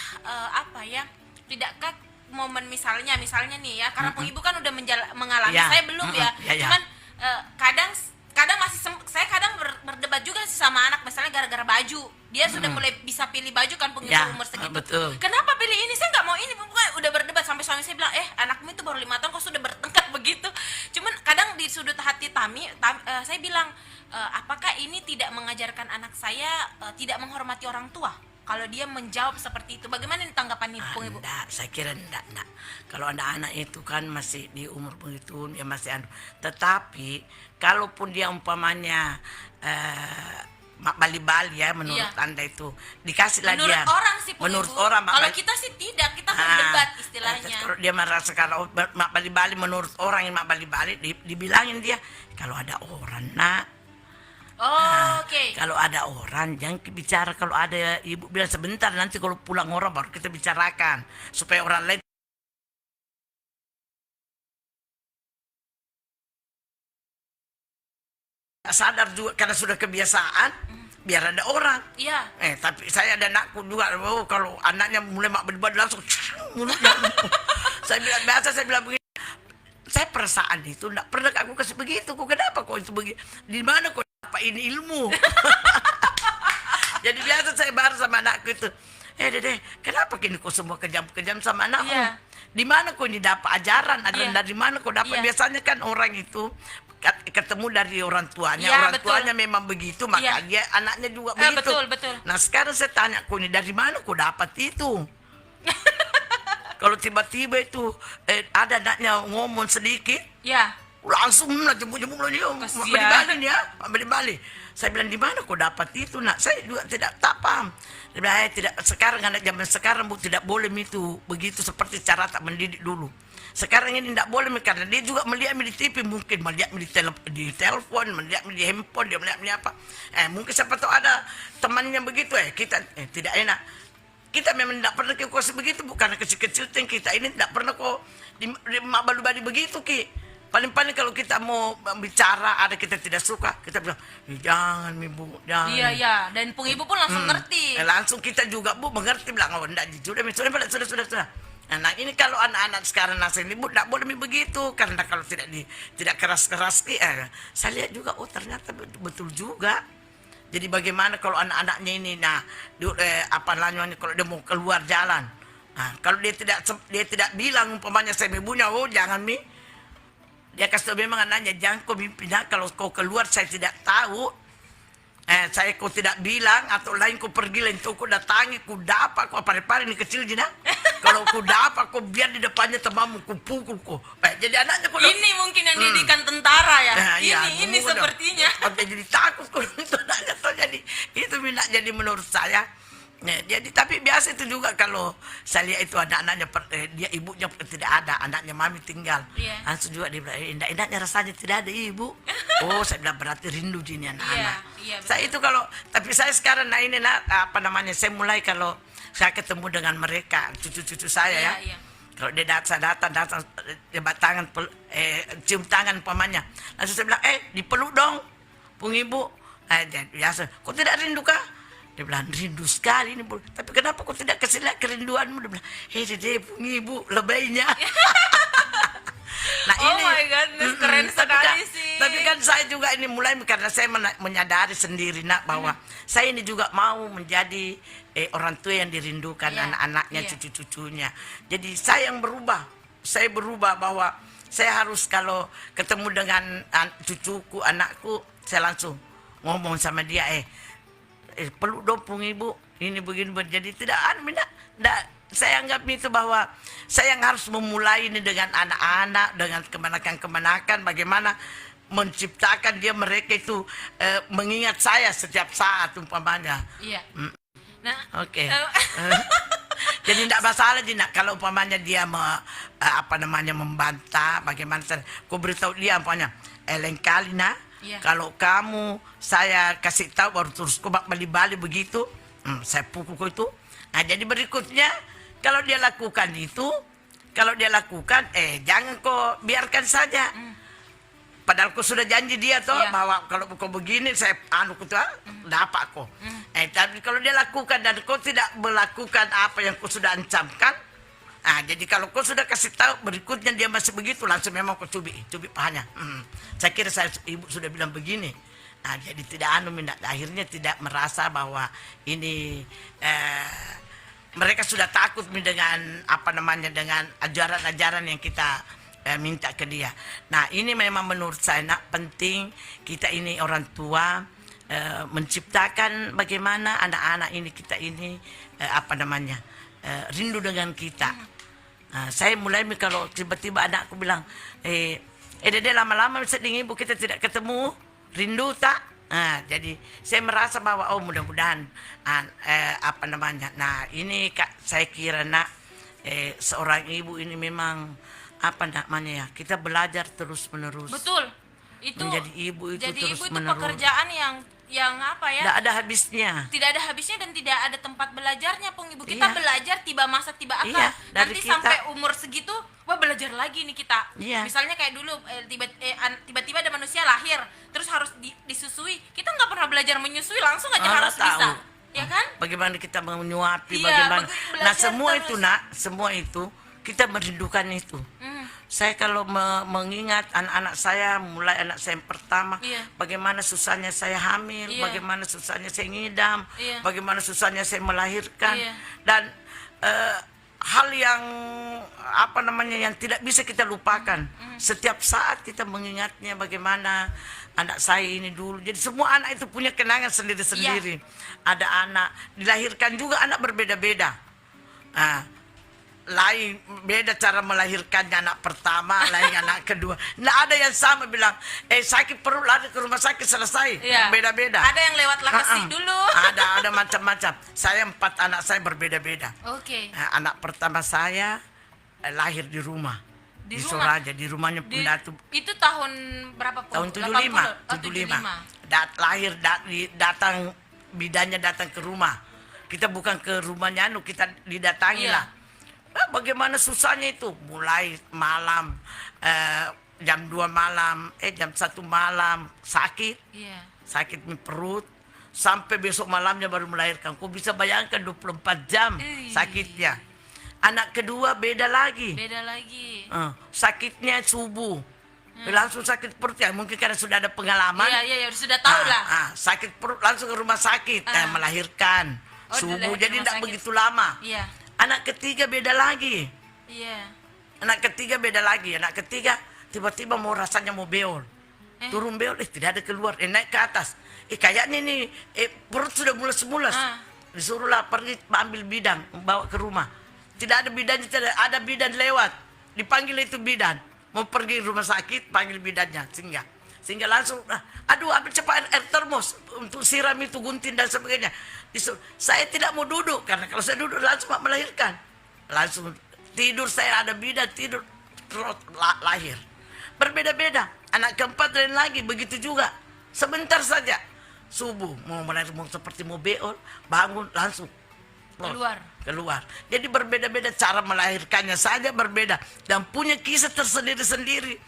tidakkah momen misalnya nih ya, karena Pung Ibu kan udah mengalami, Yeah. saya belum ya. Yeah. Cuman kadang masih saya kadang berdebat juga sih sama anak, misalnya gara-gara baju dia sudah mulai bisa pilih baju kan Pung Ibu, Ya, umur segitu. betul. Kenapa pilih ini, saya nggak mau ini, pokoknya udah berdebat sampai suami saya bilang anakmu itu baru 5 tahun kok sudah bertengkar begitu. Cuman kadang di sudut hati saya bilang apakah ini tidak mengajarkan anak saya tidak menghormati orang tua kalau dia menjawab seperti itu? Bagaimana tanggapan Pung Ibu? Enggak, saya kira enggak. Kalau anak-anak itu kan masih di umur begitu, dia masih tetapi kalaupun dia umpamanya Mak Bali-Bali ya, menurut Anda itu dikasihlah menurut dia. Orang sih Pung menurut Ibu. orang Kalau kita sih tidak, kita berdebat istilahnya. Kalau dia merasa kalau Mak Bali-Bali, menurut orang yang Mak Bali-Bali dibilangin dia, kalau ada orang Oke. Kalau ada orang jangan bicara, kalau ada ibu bilang sebentar, nanti kalau pulang orang baru kita bicarakan, supaya orang lain sadar juga karena sudah kebiasaan. Biar ada orang. Iya. Tapi saya ada anakku juga, kalau anaknya mulai mak berdebat langsung mulutnya. saya bilang begini, saya perasaan itu enggak pernah aku kasih begitu. Kok kenapa kok itu begitu? Di mana kok apa ini ilmu? Jadi biasa saya bahas sama anakku itu, Dede, kenapa kini kok semua kejam-kejam sama anakmu? Iya. Di mana kok ini dapat ajaran? Dari mana kok dapat? Iya. Biasanya kan orang itu ketemu dari orang tuanya, Iya, orang betul. tuanya memang begitu, maka dia anaknya juga begitu. Betul. Nah sekarang saya tanya, kok ini dari mana kok dapat itu? Kalau tiba-tiba itu ada anaknya ngomong sedikit, Ya. langsung jemput-jemput dia, Bali. Saya bilang, di mana kok dapat itu? Nak, saya juga tak paham. Dia bilang, tidak, sekarang anak zaman sekarang Bu tidak boleh itu begitu, seperti cara tak mendidik dulu. Sekarang ini tidak boleh, karena dia juga melihat di TV, mungkin melihat di telepon, melihat di handphone, dia melihat apa. Mungkin siapa tahu ada temannya begitu, kita tidak enak. Kita memang tidak pernah kok begitu, bukan kecil-kecil kita ini tidak pernah kok di Bali begitu Ki. Paling-paling kalau kita mau bicara, ada kita tidak suka, kita bilang, jangan Ibu, jangan. Iya, dan Pung Ibu pun langsung ngerti. Langsung kita juga Bu mengerti, bilang, oh enggak, sudah. Nah ini kalau anak-anak sekarang nasihat Ibu tidak boleh begitu, karena kalau tidak keras-keras, saya lihat juga, oh ternyata betul juga. Jadi bagaimana kalau anak-anaknya ini, kalau dia mau keluar jalan, kalau dia tidak bilang umpamanya saya ibunya, oh jangan dia kasih tahu memang anaknya, jangan kau mimpinya kalau kau keluar saya tidak tahu, saya kau tidak bilang, atau lain kau pergi lain tuh kau datangi, kau dapat kau pare-pare ini kecil jina, kalau kau dapat kau biar di depannya temanmu kau pukul kau. Jadi anaknya kau ini mungkin yang didikan tentara ya. Ini sepertinya. Jadi takut kau itu anaknya tuh, jadi itu minat. Jadi menurut saya Ya, jadi tapi biasa itu juga kalau saya lihat itu anak-anaknya dia ibunya tidak ada, anaknya mami tinggal. Iya. Langsung juga dia bilang, indah-indahnya rasanya tidak ada ibu. Oh, saya bilang berarti rindu ini anak-anak. Iya, Saya itu kalau, tapi saya sekarang apa namanya, saya mulai kalau saya ketemu dengan mereka, cucu-cucu saya ya. Iya. Kalau dia datang, dia tangan, cium tangan pamannya. Langsung saya bilang, dipeluk dong, pung ibu. Biasa, kok tidak rindu kah? Dia bilang, rindu sekali ini. Tapi kenapa kau tidak kasih lihat kerinduanmu? Dia bilang, deh pung ibu, lebaynya. Nah, Oh my goodness, keren sekali sih. Tapi kan saya juga ini mulai karena saya menyadari sendiri nak bahwa saya ini juga mau menjadi orang tua yang dirindukan anak-anaknya, cucu-cucunya. Jadi saya yang berubah. Saya berubah bahwa saya harus kalau ketemu dengan cucuku, anakku, saya langsung ngomong sama dia, peluk dong pung ibu, ini begini. Jadi tidak saya anggap itu bahwa saya yang harus memulai ini dengan anak-anak, dengan kemenakan-kemenakan, bagaimana menciptakan mereka itu mengingat saya setiap saat umpamanya. Iya. Nah, Oke. Jadi tidak masalah nak kalau umpamanya dia membantah, bagaimana aku beritahu dia umpamanya, lain kali nak. Iya. Kalau kamu saya kasih tahu baru terus kau balik begitu, saya pukul kau itu. Nah, jadi berikutnya kalau dia lakukan itu, jangan kau biarkan saja. Padahal kau sudah janji dia toh bahwa kalau kau begini saya dapat kau. Tapi kalau dia lakukan dan kau tidak melakukan apa yang kau sudah ancamkan, jadi kalau kau sudah kasih tahu berikutnya dia masih begitu, langsung memang kau cubit pahanya. Saya kira ibu sudah bilang begini. Jadi tidak akhirnya tidak merasa bahwa ini mereka sudah takut dengan dengan ajaran-ajaran yang kita minta ke dia. Nah, ini memang menurut saya penting kita ini orang tua menciptakan bagaimana anak-anak ini kita ini rindu dengan kita. Saya mulai kalau tiba-tiba anakku bilang, Dede lama-lama sedih ibu kita tidak ketemu, rindu tak? Jadi saya merasa bahwa mudah-mudahan Nah, ini Kak, saya kira nak seorang ibu ini memang kita belajar terus-menerus. betul. Itu menjadi ibu itu jadi ibu itu terus-menerus. pekerjaan yang apa ya? Tidak ada habisnya. Tidak ada habisnya dan tidak ada tempat belajarnya, pung ibu. Kita Iya. belajar tiba masa tiba akal. Iya, dari Nanti kita. sampai umur segitu, belajar lagi nih kita. Iya. Misalnya kayak dulu tiba-tiba ada manusia lahir, terus harus disusui. Kita nggak pernah belajar menyusui, langsung aja Nggak harus tahu. bisa, ya kan? Bagaimana kita menyuapi, Iya, bagaimana. belajar Nah, semua terus. itu kita merindukan itu. Saya kalau mengingat anak-anak saya, mulai anak saya yang pertama, Iya. bagaimana susahnya saya hamil, Iya. bagaimana susahnya saya ngidam, Iya. bagaimana susahnya saya melahirkan, Iya. dan hal yang yang tidak bisa kita lupakan. Setiap saat kita mengingatnya bagaimana anak saya ini dulu. Jadi semua anak itu punya kenangan sendiri-sendiri. Ada anak dilahirkan juga anak berbeda-beda. Lain beda cara melahirkannya anak pertama, lain anak kedua. Nggak ada yang sama bilang, sakit perut lari ke rumah sakit selesai. Iya. Beda-beda. Ada yang lewat lakasi dulu. Ada macam-macam. Saya 4 anak saya berbeda-beda. Oke. Anak pertama saya lahir di rumah. Di Di rumah? Soraja, di rumahnya Pendatu. Itu tahun berapa, Pung? Tahun 75. 75. Datang bidannya datang ke rumah. Kita bukan ke rumahnya kita didatangi Iya. lah. Bagaimana susahnya itu, mulai malam jam 2 malam, jam 1 malam sakit Iya. perut, sampai besok malamnya baru melahirkan. Kau bisa bayangkan 24 jam sakitnya. Anak kedua beda lagi. Beda lagi. Sakitnya subuh, langsung sakit perut ya, mungkin karena sudah ada pengalaman. Iya, sudah tahu lah. Sakit perut langsung ke rumah sakit, melahirkan subuh, dilahirkan jadi rumah tidak sakit. begitu lama. Iya. Anak ketiga beda lagi. Iya. Anak ketiga tiba-tiba mau rasanya mau beol. Turun beol, tidak ada keluar. Naik ke atas. Kayaknya nih perut sudah mules-mules. Disuruhlah pergi ambil bidan, bawa ke rumah. Tidak ada bidannya, tidak ada bidan lewat. Dipanggil itu bidan. Mau pergi rumah sakit, panggil bidannya. Sehingga langsung, aduh ambil cepat air termos untuk siram itu gunting dan sebagainya. Saya tidak mau duduk, karena kalau saya duduk langsung melahirkan. Langsung tidur, saya ada bidan tidur, lahir. Berbeda-beda. Anak keempat lain lagi, begitu juga. Sebentar saja. Subuh, mau melahirkan, mau seperti mau beol, bangun langsung. Keluar. Jadi berbeda-beda cara melahirkannya saja berbeda. Dan punya kisah tersendiri-sendiri.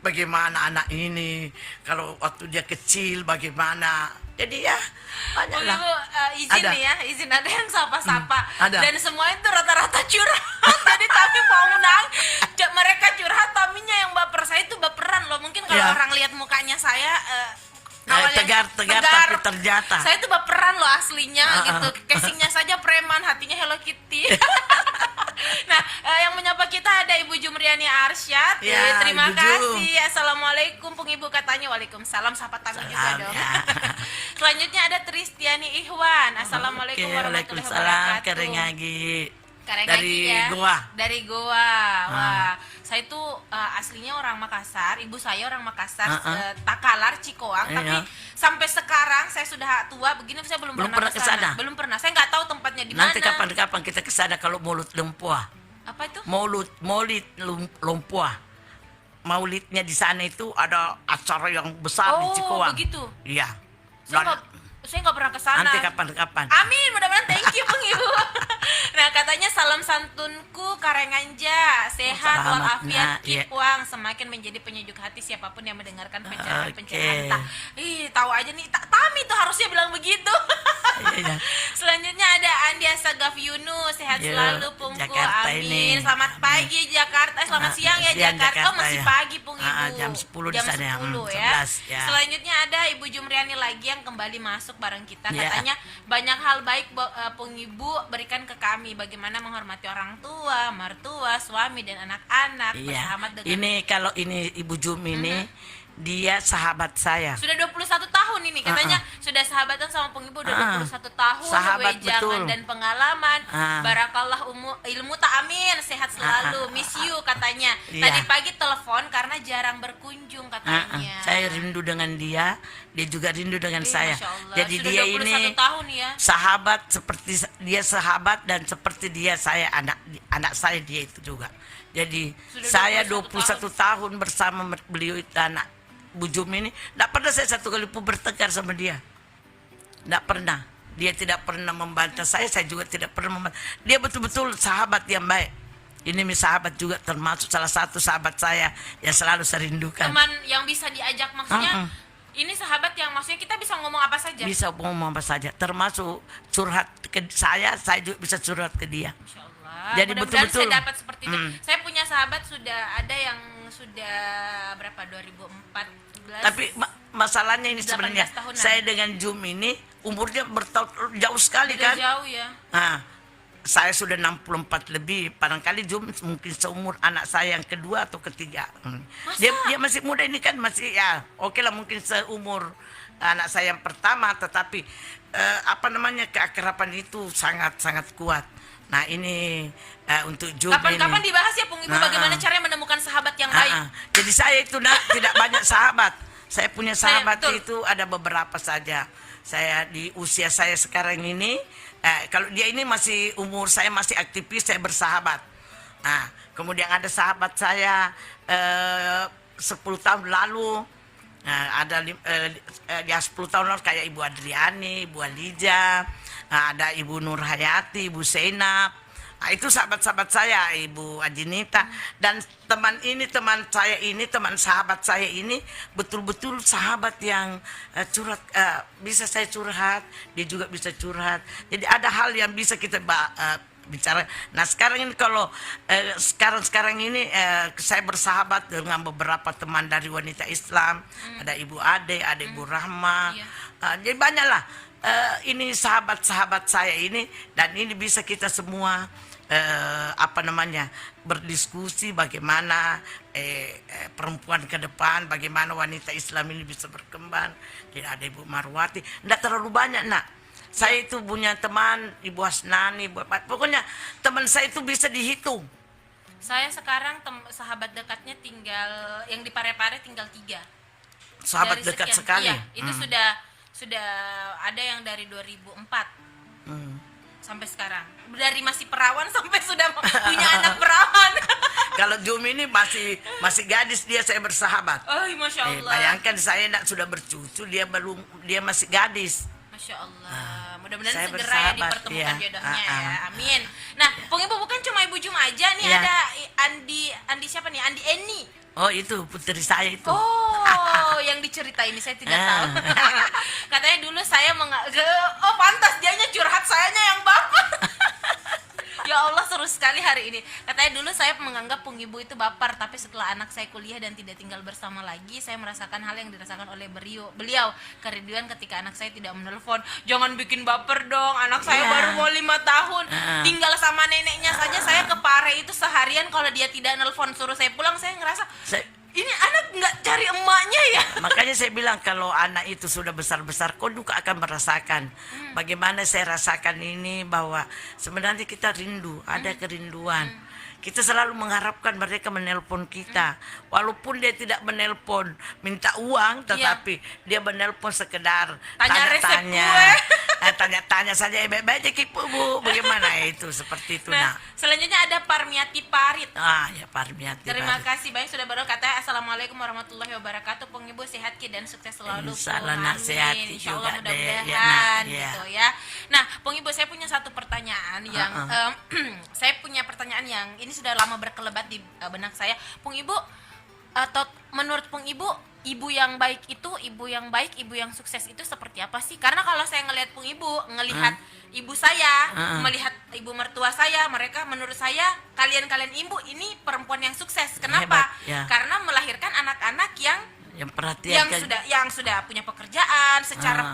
Bagaimana anak ini, kalau waktu dia kecil, bagaimana. Jadi ya, banyaklah. Ibu, izin Ada. nih ya, izin ada yang sapa-sapa. Ada. Dan semua itu rata-rata curhat. Jadi Tami mau mereka curhat, Taminya yang baper. Saya itu baperan loh. Mungkin kalau Ya. orang lihat mukanya saya awalnya tegar tapi ternyata. Saya tuh baperan loh aslinya gitu. Casingnya saja preman, hatinya Hello Kitty. Nah, yang menyapa kita ada Ibu Jumriani Arsyad. Ya, Terima Ibu Jum. kasih. Assalamualaikum, Pung Ibu katanya. Waalaikumsalam. Sapa Tami juga Salam, dong. ya. Selanjutnya ada Tristiani Ihwan. Assalamualaikum warahmatullahi Waalaikumsalam, wabarakatuh. Karengagi. Karengagi Dari ya. Goa. Dari Goa. Wah, saya tuh aslinya orang Makassar, ibu saya orang Makassar, Takalar, Cikoang, Iya. tapi sampai sekarang saya sudah tua begini saya belum pernah ke sana. Belum pernah. Saya nggak tahu tempatnya di mana. Nanti kapan-kapan kita ke sana kalau Maulid Lumpua. Apa itu? Maulid Lumpua. Maulidnya di sana itu ada acara yang besar di Oh, Cikoang. begitu. Iya. Saya nggak pernah ke sana. Nanti kapan-kapan. Amin, mudah-mudahan. Thank you, Bang Ibu. Nah, katanya salam santunku Karenganja, sehat Selamat, walafiat, iya. keep uang, semakin menjadi penyejuk hati siapapun yang mendengarkan pencerahan-pencerahan. Oke. Tahu aja nih, Tami tuh harusnya bilang begitu. Iya. Selanjutnya ada Andia Sagaf Yunus, sehat Yo, selalu Pungku, Jakarta amin. ini. Selamat pagi Jakarta, selamat siang ya siang Jakarta. Oh, Jakarta, masih ya. pagi Pung Ibu. Jam 10 di Jam sana, 10 ya. 11, ya. Selanjutnya ada Ibu Jumriani lagi yang kembali masuk bareng kita. Ya. Katanya banyak hal baik Pung Ibu berikan ke kami, bagaimana menghormati orang tua, mertua, suami dan anak-anak, Iya. bersahabat dengan. Ini kalau ini Ibu Jum ini dia sahabat saya. Sudah 21 tahun ini katanya sudah sahabatan sama Pung Ibu udah 21 tahun, Sahabat wejangan betul. dan pengalaman. Barakallah ilmu tak amin, sehat selalu, miss you katanya. Iya. Tadi pagi telepon karena jarang berkunjung katanya. Saya rindu dengan dia juga rindu dengan saya. Masya Allah. Jadi Sudah dia 21 ini tahun ya. sahabat, seperti dia sahabat dan seperti dia saya anak saya dia itu juga. Jadi Sudah saya 21 21 tahun bersama beliau itu anak Bu Jum ini. Tidak pernah saya satu kali pun bertengkar sama dia. Tidak pernah. Dia tidak pernah membantah saya juga tidak pernah membantah. Dia betul-betul sahabat yang baik. Ini sahabat juga, termasuk salah satu sahabat saya yang selalu saya rindukan. Teman yang bisa diajak maksudnya. Ini sahabat yang maksudnya kita bisa ngomong apa saja. Bisa ngomong apa saja, termasuk curhat ke saya juga bisa curhat ke dia. Masya Allah. Jadi Mudah-mudahan betul-betul. saya dapat seperti itu. Saya punya sahabat sudah ada yang sudah berapa 2014. Tapi masalahnya ini 18 sebenarnya tahunan. saya dengan Jum ini umurnya jauh sekali Udah kan. jauh ya. Nah, saya sudah 64 lebih, barangkali Jum mungkin seumur anak saya yang kedua atau ketiga. Dia masih muda ini kan, masih ya oke lah mungkin seumur anak saya yang pertama, tetapi keakraban itu sangat kuat. Nah ini untuk Jum Kapan-kapan ini. dibahas ya Pung Ibu bagaimana caranya menemukan sahabat yang baik. Jadi saya itu tidak banyak sahabat. Saya punya sahabat betul. itu ada beberapa saja. Saya di usia saya sekarang ini, kalau dia ini masih umur saya masih aktivis, saya bersahabat. Nah, kemudian ada sahabat saya 10 tahun lalu, ada 10 tahun lalu kayak Ibu Adriani, Ibu Alija, ada Ibu Nur Hayati, Ibu Seinap. Nah, itu sahabat-sahabat saya, Ibu Ajinita, dan teman sahabat saya ini betul-betul sahabat yang curhat, bisa saya curhat, dia juga bisa curhat. Jadi ada hal yang bisa kita bicara. Nah sekarang ini kalau sekarang ini saya bersahabat dengan beberapa teman dari wanita Islam, ada Ibu Ade, ada Ibu Rahma, jadi banyaklah. Ini sahabat-sahabat saya ini, dan ini bisa kita semua berdiskusi bagaimana perempuan ke depan, bagaimana wanita Islam ini bisa berkembang. Tidak ada Ibu Marwati, tidak terlalu banyak nak. Saya itu punya teman Ibu Hasnani, pokoknya teman saya itu bisa dihitung. Saya sekarang sahabat dekatnya tinggal yang di Parepare tinggal 3. sahabat Dari dekat sekian. sekali. Iya, itu sudah ada yang dari 2004 sampai sekarang. Dari masih perawan sampai sudah punya anak perawan. Kalau Jumi ini masih gadis, dia saya bersahabat. Oh, Masya Allah. Bayangkan saya sudah bercucu, dia masih gadis. Masya Allah. Mudah-mudahan saya segera ya bersahabat, dipertemukan iya. jodohnya ya. Amin. Nah, Pung Ibu bukan cuma Ibu Jum aja nih, Iya. ada Andi siapa nih? Andi Eni. Oh, itu putri saya itu. Oh, yang diceritain ini saya tidak tahu. Katanya dulu saya oh pantas dianya curhat, sayanya yang baper. Ya Allah, seru sekali hari ini. Katanya dulu saya menganggap Pung Ibu itu baper, tapi setelah anak saya kuliah dan tidak tinggal bersama lagi, saya merasakan hal yang dirasakan oleh beliau. Kerinduan ketika anak saya tidak menelpon. Jangan bikin baper dong, anak saya baru mau 5 tahun. Tinggal sama neneknya saja, saya ke Pare itu seharian, kalau dia tidak nelpon suruh saya pulang, saya ngerasa ini anak nggak cari emaknya ya. Makanya saya bilang kalau anak itu sudah besar-besar, kau juga akan merasakan bagaimana saya rasakan ini, bahwa sebenarnya kita rindu, ada kerinduan. Kita selalu mengharapkan mereka menelpon kita, walaupun dia tidak menelpon minta uang, tetapi dia menelpon sekedar tanya-tanya saja, baik-baik Kipu Bu, bagaimana itu, seperti itu. Nah, selanjutnya ada Parmiati Parit. Ya Parmiati. Terima kasih banyak sudah baru kata. Assalamualaikum warahmatullahi wabarakatuh. Pung Ibu sehat Ki, dan sukses selalu. Insyaallah nak sehat Insya Allah juga mudah-mudahan deh, gitu ya. Nah, Pung Ibu, saya punya satu pertanyaan yang saya punya pertanyaan yang ini sudah lama berkelebat di benak saya. Pung Ibu, atau menurut Pung Ibu, ibu yang baik itu, ibu yang baik, ibu yang sukses itu seperti apa sih? Karena kalau saya ngelihat Pung Ibu, ngelihat ibu saya, melihat ibu mertua saya, mereka menurut saya kalian ibu ini perempuan yang sukses. Kenapa? Hebat, ya. Karena melahirkan anak-anak yang perhatian yang sudah punya pekerjaan,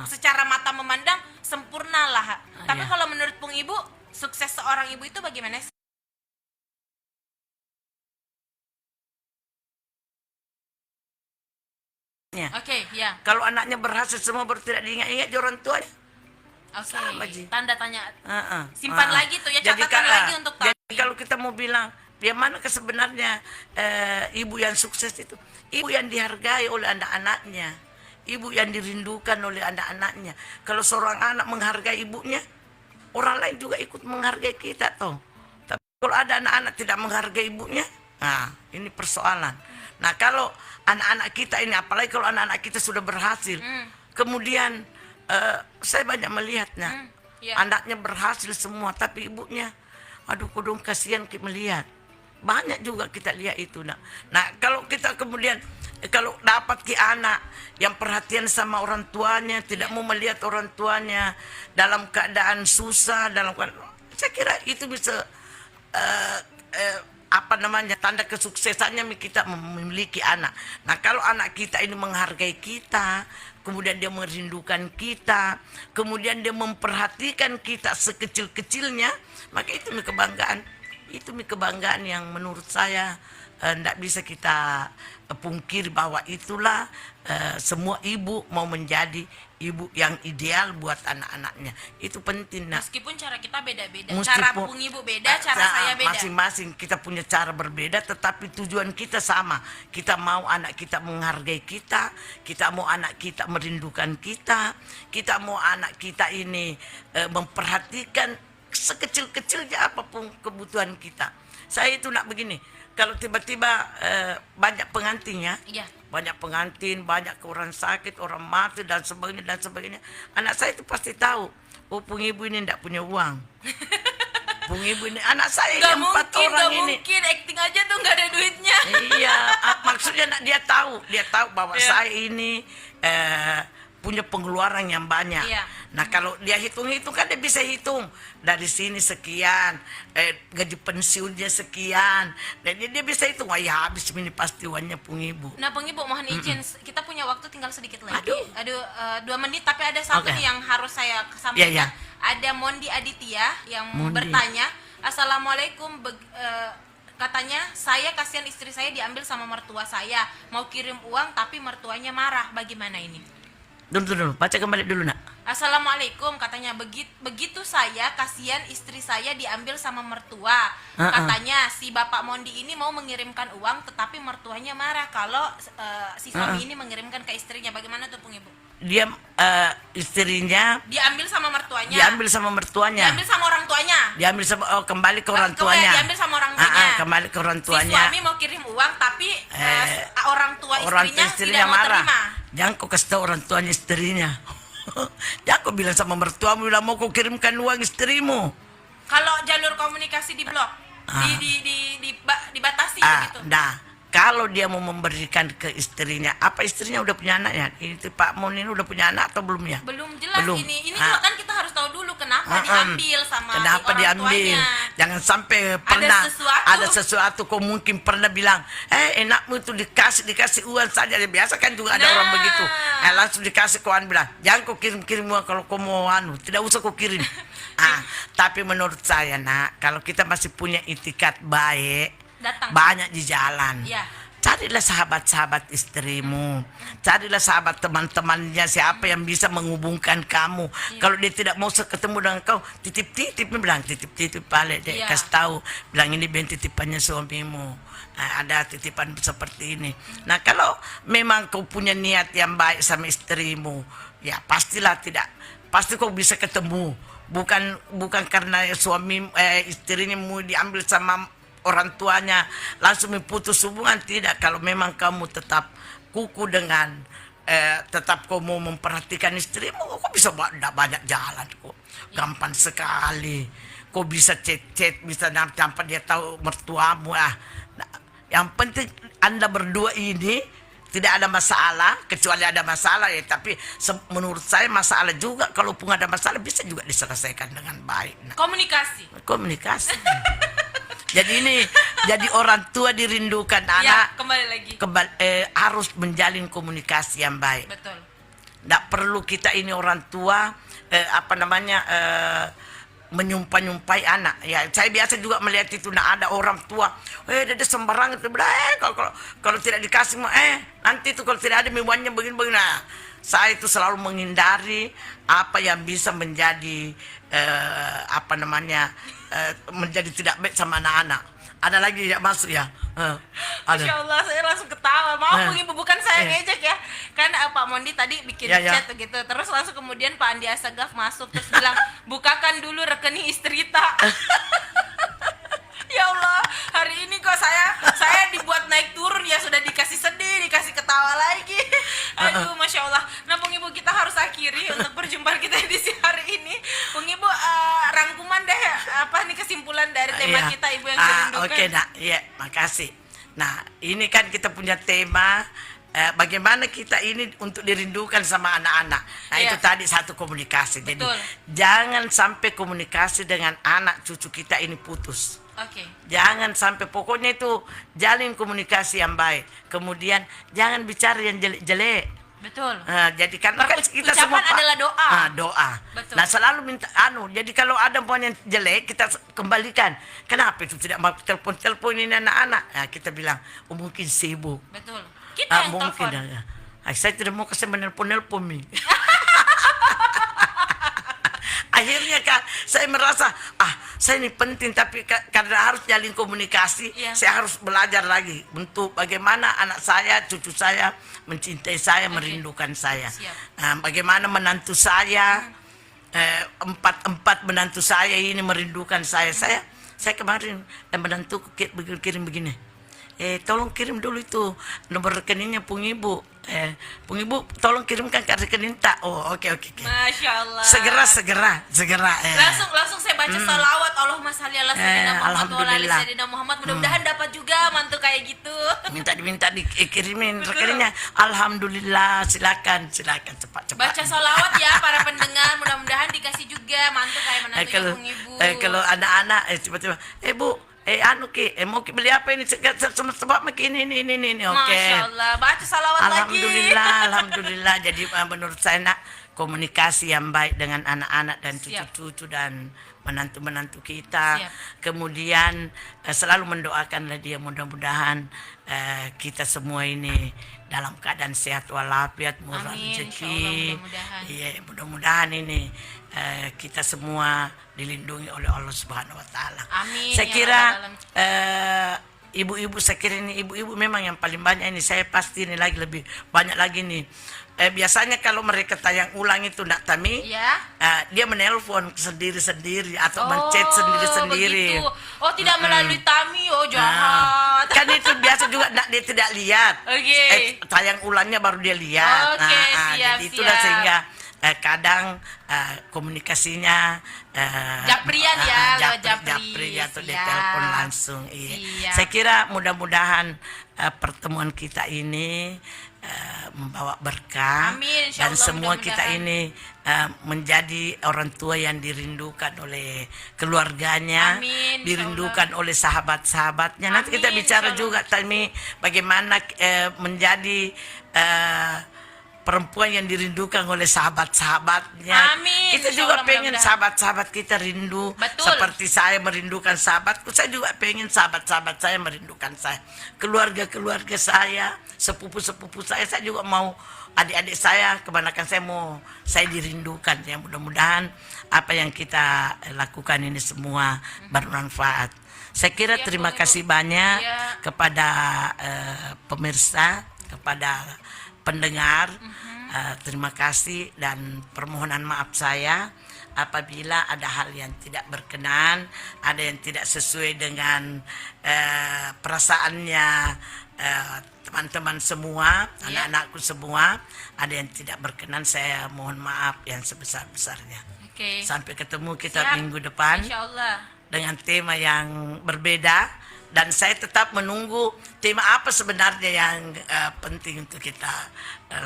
secara mata memandang sempurna lah. Tapi kalau menurut Pung Ibu, sukses seorang ibu itu bagaimana sih? Oke, ya. Kalau anaknya berhasil semua tidak diingat-ingat di orang tua. Oke. Tanda tanya. Simpan lagi tuh ya, catatan lagi untuk tahu. Jadi kalau kita mau bilang dia mana sebenarnya ibu yang sukses itu, ibu yang dihargai oleh anak-anaknya, ibu yang dirindukan oleh anak-anaknya. Kalau seorang anak menghargai ibunya, orang lain juga ikut menghargai kita toh. Tapi kalau ada anak-anak tidak menghargai ibunya, ini persoalan. Nah, kalau anak-anak kita ini, apalagi kalau anak-anak kita sudah berhasil, kemudian saya banyak melihatnya, anaknya berhasil semua, tapi ibunya, aduh kodong kasihan melihat. Banyak juga kita lihat itu. Nah, kalau kita kemudian kalau dapat anak yang perhatian sama orang tuanya, tidak mau melihat orang tuanya dalam keadaan susah, saya kira itu bisa tanda kesuksesannya kita memiliki anak. Nah, kalau anak kita ini menghargai kita, kemudian dia merindukan kita, kemudian dia memperhatikan kita sekecil-kecilnya, maka itu kebanggaan. Itu kebanggaan yang menurut saya tidak bisa kita pungkir, bahwa itulah semua ibu mau menjadi ibu yang ideal buat anak-anaknya. Itu penting. Meskipun cara kita beda-beda, cara Pung Ibu beda, cara saya beda. Masing-masing kita punya cara berbeda, tetapi tujuan kita sama. Kita mau anak kita menghargai kita mau anak kita merindukan kita mau anak kita ini memperhatikan sekecil-kecilnya apapun kebutuhan kita. Saya itu nak begini. Kalau tiba-tiba banyak pengantinnya, banyak pengantin, banyak orang sakit, orang mati dan sebagainya. Anak saya itu pasti tahu, Pung Ibu ini tidak punya uang. Pung Ibu ini, anak saya yang 4 orang ini. Gak mungkin, acting aja tuh gak ada duitnya. Iya, maksudnya dia tahu bahwa saya ini punya pengeluaran yang banyak. Nah, kalau dia hitung-hitung kan dia bisa hitung dari sini sekian, gaji pensiunnya sekian, dan dia bisa hitung, ya habis ini pasti uangnya Pung Ibu. Nah, Pung Ibu mohon izin, kita punya waktu tinggal sedikit lagi. Aduh, 2 menit, tapi ada satu nih yang harus saya sampaikan. Ada Mondi Aditya yang bertanya, Assalamualaikum, katanya saya kasihan istri saya diambil sama mertua saya, mau kirim uang tapi mertuanya marah, bagaimana ini? Dulu. Baca kembali dulu, Nak. Assalamualaikum, katanya begitu saya kasihan istri saya diambil sama mertua. Katanya si Bapak Mondi ini mau mengirimkan uang tetapi mertuanya marah kalau si suami ini mengirimkan ke istrinya. Bagaimana tuh Pung Ibu? Dia istrinya Diambil sama mertuanya. diambil sama mertuanya. Diambil sama orang tuanya. Diambil sama kembali ke orang tuanya. Diambil sama orang tuanya. Kembali ke orang Si tuanya. suami mau kirim uang tapi orang tua Orang istrinya, istrinya tidak mau marah. terima. Jangan kau kasih tahu orang tuanya istrinya. Jangan kau bilang sama mertuamu, bilang mau kau kirimkan uang istrimu. Kalau jalur komunikasi di blok, dibatasi begitu. Nah, kalau dia mau memberikan ke istrinya, apa istrinya udah punya anak ya? Itu Pak Mon ini udah punya anak atau belum ya? Belum jelas Belum. ini juga kan kita harus tahu dulu kenapa diambil sama Kenapa orang diambil? tuanya. Jangan sampai pernah sesuatu. ada sesuatu kau mungkin pernah bilang, enakmu itu dikasih uang saja. Biasa kan juga ada Nah. orang begitu. Langsung dikasih kawan bilang, jangan kau kirim uang kalau kau mau tidak usah kau kirim. Tapi menurut saya, Nak, kalau kita masih punya itikat baik, Datang. banyak di jalan. Iya. Carilah sahabat-sahabat istrimu, carilah sahabat teman-temannya, siapa yang bisa menghubungkan kamu. Kalau dia tidak mau ketemu dengan kau, titip-titip, bilang titip-titip balik deh, kasih tahu, bilang ini ben titipannya suamimu. Ada titipan seperti ini. Nah, kalau memang kau punya niat yang baik sama istrimu, ya pastilah pasti kau bisa ketemu. Bukan karena istrinya mau diambil sama orang tuanya langsung putus hubungan, tidak. Kalau memang kamu tetap kuku dengan tetap kau mau memperhatikan istrimu, kau bisa banyak jalan kok. Gampang sekali. Kau bisa chat bisa tanpa dia tahu mertuamu. Nah, yang penting Anda berdua ini tidak ada masalah, kecuali ada masalah ya. Tapi menurut saya masalah juga, kalaupun ada masalah bisa juga diselesaikan dengan baik. Nah, komunikasi. Jadi orang tua dirindukan anak. Kembali lagi. Harus menjalin komunikasi yang baik. Betul. Tidak perlu kita ini orang tua menyumpai anak. Ya, saya biasa juga melihat itu. Nah, ada orang tua, dia sembarangan itu. Kalau tidak dikasih, nanti itu kalau tidak ada minumannya begini. Nah, saya itu selalu menghindari apa yang bisa menjadi menjadi tidak baik sama anak-anak. Ada lagi ya masuk ya? Masya Allah, saya langsung ketawa. Maaf Ibu, bukan saya ngejek ya. Kan Pak Mondi tadi bikin chat gitu. Terus langsung kemudian Pak Andi Asagaf masuk terus bilang, bukakan dulu rekening Istrita. Ya Allah, hari ini kok saya dibuat naik turun ya, sudah dikasih sedih, dikasih ketawa lagi. Aduh, Masya Allah. Nah, Bung Ibu, kita harus akhiri untuk perjumpaan kita di hari ini. Bung Ibu, rangkuman deh apa nih kesimpulan dari tema kita, Ibu yang dirindukan. Oke, Nak. Iya, makasih. Nah, ini kan kita punya tema bagaimana kita ini untuk dirindukan sama anak-anak. Nah, itu tadi satu komunikasi. Jadi jangan sampai komunikasi dengan anak cucu kita ini putus. Jangan sampai, pokoknya itu jalin komunikasi yang baik. Kemudian jangan bicara yang jelek-jelek. Betul. Jadi kan kita semua adalah doa. Doa. Betul. Nah, selalu minta jadi kalau ada poin yang jelek kita kembalikan. Kenapa itu tidak mau telepon ini anak-anak? Nah, kita bilang mungkin sibuk. Betul. Kita yang mungkin telepon. Saya tidak mau kasih menelpon nih. Akhirnya kan saya merasa saya ini penting, tapi karena harus jalin komunikasi, saya harus belajar lagi untuk bagaimana anak saya, cucu saya mencintai saya, merindukan saya. Bagaimana menantu saya, empat menantu saya ini merindukan saya. Saya kemarin menantu kirim begini. Tolong kirim dulu itu nomor rekeningnya Pung Ibu. Pung Ibu tolong kirimkan ke rekening tak. Oke. Masya Allah. Segera. Langsung saya baca salawat Allahumma shalli ala sayyidina Muhammad wa ala sayyidina Muhammad. Mudah-mudahan dapat juga mantu kayak gitu. Minta dikirimin rekeningnya. Alhamdulillah, silakan cepat. Baca salawat ya para pendengar, mudah-mudahan dikasih juga mantu kayak menantunya Pung Ibu. Kalau anak-anak tiba-tiba, Bu, mau beli apa ini? Sebab ini. Oke. Masya Allah, baca salawat lagi. Alhamdulillah. Jadi menurut saya, Nak, komunikasi yang baik dengan anak-anak dan cucu-cucu dan menantu-menantu kita. Kemudian selalu mendoakanlah dia, mudah-mudahan kita semua ini dalam keadaan sehat walafiat, murah Amin, rezeki. insyaallah, mudah-mudahan. Iya, mudah-mudahan ini kita semua dilindungi oleh Allah Subhanahu wa taala. Amin, Saya ya kira Rabbal alamin. ibu-ibu, saya kira ini ibu-ibu memang yang paling banyak ini. Saya pasti ini lagi lebih banyak lagi nih. Biasanya kalau mereka tayang ulang itu Nak Tami, Ya. dia menelpon sendiri-sendiri atau mencet sendiri-sendiri. Begitu. Oh, tidak melalui Tami, oh jahat. Kan itu biasa juga dia tidak lihat. Oke. Tayang ulangnya baru dia lihat. Oke, siap, jadi itulah siap. sehingga kadang komunikasinya Japrian ya, lewat japri atau dia Siap. telepon langsung. Iya. Siap. Saya kira mudah-mudahan pertemuan kita ini membawa berkah. Amin, Dan insyaallah, semua kita mudah-mudahan. ini menjadi orang tua yang dirindukan oleh keluarganya, Amin, dirindukan oleh sahabat-sahabatnya. Nanti kita Amin, bicara insyaallah. juga Tami bagaimana menjadi perempuan yang dirindukan oleh sahabat-sahabatnya. Amin, Kita insyaallah, juga pengen mudah-mudahan. sahabat-sahabat kita rindu. Betul. Seperti saya merindukan sahabatku, saya juga pengen sahabat-sahabat saya merindukan saya. Keluarga-keluarga saya, sepupu-sepupu saya juga mau, adik-adik saya, kebanyakan saya dirindukan. Ya, mudah-mudahan apa yang kita lakukan ini semua bermanfaat. Saya kira Iya, terima Ibu. kasih banyak Iya. kepada pemirsa, kepada pendengar. Terima kasih dan permohonan maaf saya apabila ada hal yang tidak berkenan, ada yang tidak sesuai dengan perasaannya teman-teman semua, anak-anakku semua, ada yang tidak berkenan, saya mohon maaf yang sebesar-besarnya. Oke. Sampai ketemu kita Siap. minggu depan Insyaallah. dengan tema yang berbeda, dan saya tetap menunggu tema apa sebenarnya yang penting untuk kita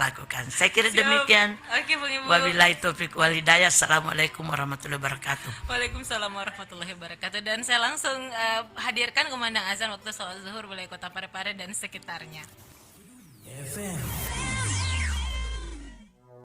lakukan. Saya kira Siap. demikian. Oke, Bang Ibu. Wabillahi taufiq wal hidayah. Assalamualaikum warahmatullahi wabarakatuh. Waalaikumsalam warahmatullahi wabarakatuh. Dan saya langsung hadirkan kumandang azan waktu sholat zuhur wilayah Kota Parepare dan sekitarnya. FM